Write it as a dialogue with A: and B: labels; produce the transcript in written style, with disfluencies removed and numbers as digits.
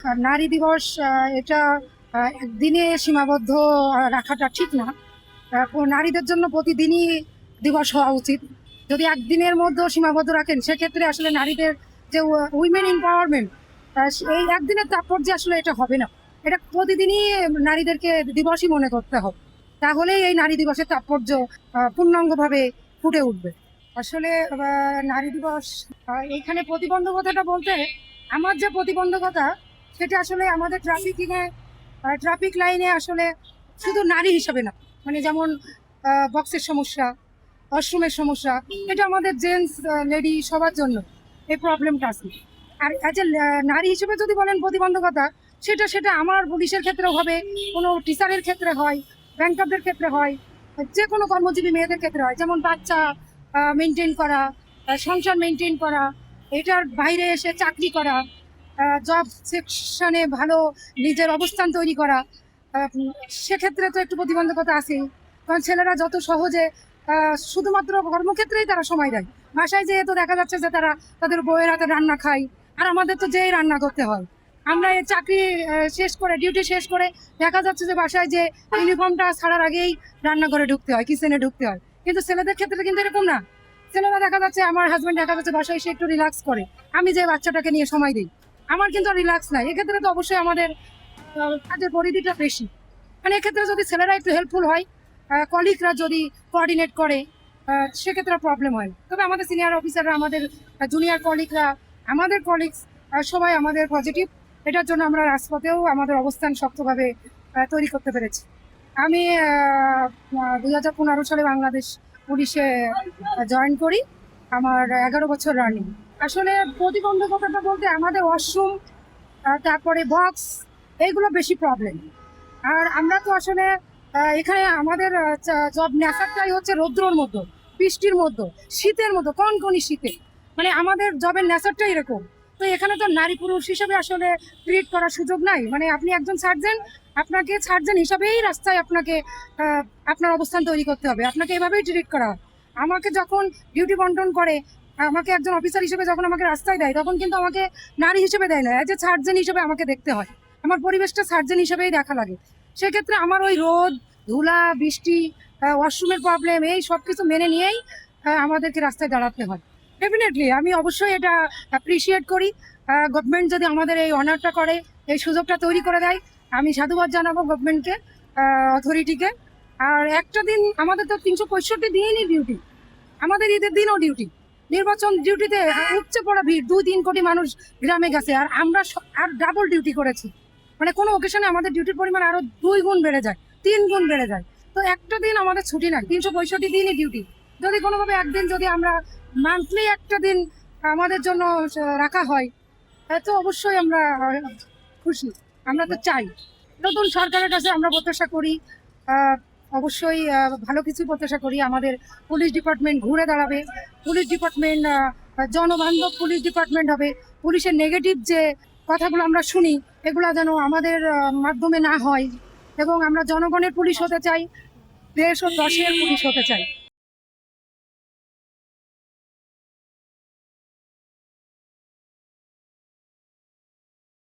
A: আর নারী দিবস এটা একদিনে সীমাবদ্ধ রাখাটা ঠিক না। নারীদের জন্য প্রতিদিনই দিবস হওয়া উচিত। যদি একদিনের মধ্যে সীমাবদ্ধ রাখেন সেক্ষেত্রে আসলে নারীদের যে উইমেন এম্পাওয়ারমেন্ট, এই একদিনের তাৎপর্য আসলে এটা হবে না। এটা প্রতিদিনই নারীদেরকে দিবসই মনে করতে হবে, তাহলেই এই নারী দিবসের তাৎপর্য পূর্ণাঙ্গভাবে ফুটে উঠবে। আসলে নারী দিবস এইখানে প্রতিবন্ধকতাটা বলতে আমার যে প্রতিবন্ধকতা সেটা আসলে আমাদের ট্রাফিক লাইনে আসলে শুধু নারী হিসাবে না, মানে যেমন বক্সের সমস্যা, ওয়াশরুমের সমস্যা, এটা আমাদের জেন্টস লেডি সবার জন্য এই প্রবলেমটা আছে। আর অ্যাজ এ নারী হিসেবে যদি বলেন প্রতিবন্ধকতা, সেটা সেটা আমার পুলিশের ক্ষেত্রেও হবে, কোনো টিচারের ক্ষেত্রে হয়, ব্যাংকারদের ক্ষেত্রে হয়, যে কোনো কর্মজীবী মেয়েদের ক্ষেত্রে হয়। যেমন বাচ্চা মেনটেন করা, সংসার মেনটেন করা, এটার বাইরে এসে চাকরি করা, জব সেকশনে ভালো নিজের অবস্থান তৈরি করা, সেক্ষেত্রে তো একটু প্রতিবন্ধকতা আছেই। কারণ ছেলেরা যত সহজে শুধুমাত্র কর্মক্ষেত্রেই তারা সময় দেয়, বাসায় যেহেতু দেখা যাচ্ছে যে তারা তাদের বউয়ের হাতে রান্না খায়, আর আমাদের তো যেই রান্না করতে হয়। আমরা এই চাকরি শেষ করে, ডিউটি শেষ করে দেখা যাচ্ছে যে বাসায় যে ইউনিফর্মটা ছাড়ার আগেই রান্নাঘরে ঢুকতে হয়, কিচেনে ঢুকতে হয়। কিন্তু ছেলেদের ক্ষেত্রে কিন্তু এরকম না। ছেলেরা দেখা যাচ্ছে, আমার হাজবেন্ড দেখা যাচ্ছে বাসায় এসে একটু রিল্যাক্স করে, আমি যে বাচ্চাটাকে নিয়ে সময় দিই, আমার কিন্তু রিল্যাক্স নাই। এক্ষেত্রে তো অবশ্যই আমাদের কাজের পরিধিটা বেশি। মানে এক্ষেত্রে যদি ছেলেরা একটু হেল্পফুল হয়, কলিগরা যদি কোঅর্ডিনেট করে, সেক্ষেত্রে প্রবলেম হয়। তবে আমাদের সিনিয়র অফিসাররা, আমাদের জুনিয়র কলিগরা, আমাদের কলিগস সবাই আমাদের পজিটিভ। এটার জন্য আমরা রাজপথেও আমাদের অবস্থান শক্তভাবে তৈরি করতে পেরেছি। আমি 2015 সালে বাংলাদেশ পুলিশে জয়েন করি। আমার 11 বছর রানিং। আসলে প্রতিবন্ধকতাটা বলতে আমাদের ওয়াশরুম, তারপরে বক্স, এইগুলো বেশি প্রবলেম। আর আমরা তো আসলে এখানে আমাদের জব নেচারটাই হচ্ছে রৌদ্রর মধ্যে, বৃষ্টির মধ্যে, শীতের মধ্যে, কনকনি শীতে, মানে আমাদের জবের নেচারটাই এরকম। তো এখানে তো নারী পুরুষ হিসাবে আসলে ট্রিট করার সুযোগ নাই। মানে আপনি একজন সার্জেন, আপনাকে সার্জেন হিসাবেই রাস্তায় আপনাকে আপনার অবস্থান তৈরি করতে হবে, আপনাকে এভাবেই ট্রিট করা হয়। আমাকে যখন ডিউটি বন্টন করে, আমাকে একজন অফিসার হিসেবে যখন আমাকে রাস্তায় দেয়, তখন কিন্তু আমাকে নারী হিসেবে দেয় না, অ্যাজ এ সার্জেন হিসেবে আমাকে দেখতে হয়। আমার পরিবেশটা সার্জেন হিসেবেই দেখা লাগে। সেক্ষেত্রে আমার ওই রোদ, ধুলা, বৃষ্টি, ওয়াশরুমের প্রবলেম, এই সব কিছু মেনে নিয়েই আমাদেরকে রাস্তায় দাঁড়াতে হয়। ডেফিনেটলি আমি অবশ্যই এটা অ্যাপ্রিসিয়েট করি। গভর্নমেন্ট যদি আমাদের এই অনারটা করে, এই সুযোগটা তৈরি করে দেয়, আমি সাধুবাদ জানাবো গভর্নমেন্টকে, অথরিটিকে। আর একটা দিন, আমাদের তো 365 দিনই ডিউটি, আমাদের ঈদের দিনও ডিউটি, নির্বাচন ডিউটিতে উপচে পড়া ভিড়, 2-3 কোটি মানুষ গ্রামে গেছে, আর আমরা আর ডাবল ডিউটি করেছি। মানে কোনো ওকেশনে আমাদের ডিউটির পরিমাণ আরো 2 গুণ বেড়ে যায়, 3 গুণ বেড়ে যায়। তো একটা দিন আমাদের ছুটি নাই, 365 দিনই ডিউটি। যদি কোনোভাবে একদিন যদি আমরা মান্থলি একটা দিন আমাদের জন্য রাখা হয়, তো অবশ্যই আমরা খুশি। আমরা তো চাই, নতুন সরকারের কাছে আমরা প্রত্যাশা করি, অবশ্যই ভালো কিছু প্রত্যাশা করি। আমাদের পুলিশ ডিপার্টমেন্ট ঘুরে দাঁড়াবে, পুলিশ ডিপার্টমেন্ট জনবান্ধব পুলিশ ডিপার্টমেন্ট হবে। পুলিশের নেগেটিভ যে কথাগুলো আমরা শুনি, এগুলো যেন আমাদের মাধ্যমে না হয়, এবং আমরা জনগণের পুলিশ হতে চাই, দেশ ও দশের পুলিশ হতে চাই।